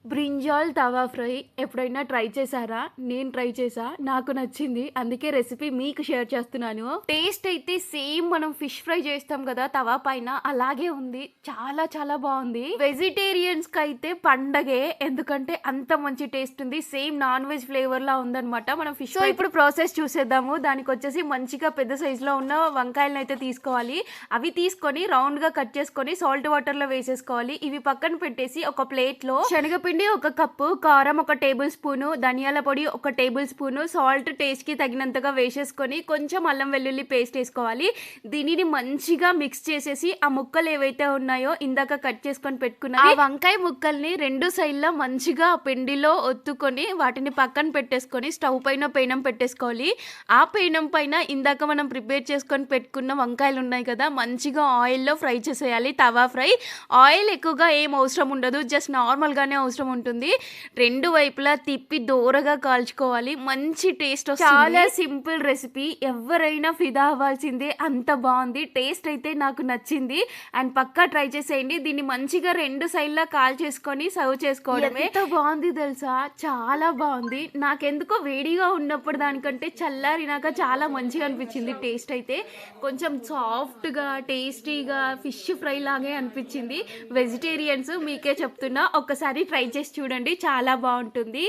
Brinjal తవా fry ఎప్పుడైనా try చేశారా? నేను ట్రై చేశా. నాకు నచ్చింది. అందుకే రెసిపీ మీకు షేర్ చేస్తున్నాను. టేస్ట్ అయితే సేమ్ మనం ఫిష్ ఫ్రై చేస్తాం కదా తవా పైన, అలాగే ఉంది. చాలా చాలా బాగుంది. వెజిటేరియన్స్ కి అయితే పండగే, ఎందుకంటే అంత మంచి టేస్ట్ ఉంది. సేమ్ నాన్ వెజ్ ఫ్లేవర్ లా ఉందన్నమాట. మనం ఫిష్ ఫ్రై ఇప్పుడు ప్రాసెస్ చూసేద్దాము. దానికి వచ్చేసి మంచిగా పెద్ద సైజ్ లో ఉన్న వంకాయలను అయితే తీసుకోవాలి. అవి తీసుకొని రౌండ్ గా కట్ చేసుకొని సాల్ట్ వాటర్ లో వేసేసుకోవాలి. ఇవి పక్కన పెట్టేసి ఒక ప్లేట్ లో శనగపిండి ఒక కప్పు, కారం ఒక టేబుల్ స్పూను, ధనియాల పొడి ఒక టేబుల్ స్పూను, సాల్ట్ టేస్ట్ కి తగినంతగా వేసేసుకొని కొంచెం అల్లం వెల్లుల్లి పేస్ట్ వేసుకోవాలి. దీనిని మంచిగా మిక్స్ చేసేసి ఆ ముక్కలు ఏవైతే ఉన్నాయో ఇందాక కట్ చేసుకొని పెట్టుకున్న ఆ వంకాయ ముక్కల్ని రెండు సైడ్ల మంచిగా పిండిలో ఒత్తుకొని వాటిని పక్కన పెట్టేసుకొని స్టవ్ పైన పేనం పెట్టేసుకోవాలి. ఆ పేనం పైన ఇందాక మనం ప్రిపేర్ చేసుకొని పెట్టుకున్న వంకాయలు ఉన్నాయి కదా, మంచిగా ఆయిల్లో ఫ్రై చేసేయాలి. తవా ఫ్రై ఆయిల్ ఎక్కువగా ఏం అవసరం ఉండదు, జస్ట్ నార్మల్ గానే అవసరం ఉంటుంది. రెండు వైపులా తిప్పి దూరగా కాల్చుకోవాలి. మంచి టేస్ట్ వస్తుంది. చాలా సింపుల్ రెసిపీ, ఎవరైనా ఫిదా అవ్వాల్సిందే, అంత బాగుంది. టేస్ట్ అయితే నాకు నచ్చింది. అండ్ పక్కా ట్రై చేసేయండి. దీన్ని మంచిగా రెండు సైడ్లా కాల్ చేసుకొని సర్వ్ చేసుకోవడమే. ఎంత బాగుంది తెలుసా, చాలా బాగుంది. నాకెందుకో వేడిగా ఉన్నప్పుడు దానికంటే చల్లారినాక చాలా మంచిగా అనిపించింది. టేస్ట్ అయితే కొంచెం సాఫ్ట్గా టేస్టీగా ఫిష్ ఫ్రై లాగే అనిపించింది. వెజిటేరియన్స్ మీకే చెప్తున్నా, ఒక్కసారి ట్రై చేసి చూడండి, చాలా బాగుంటుంది.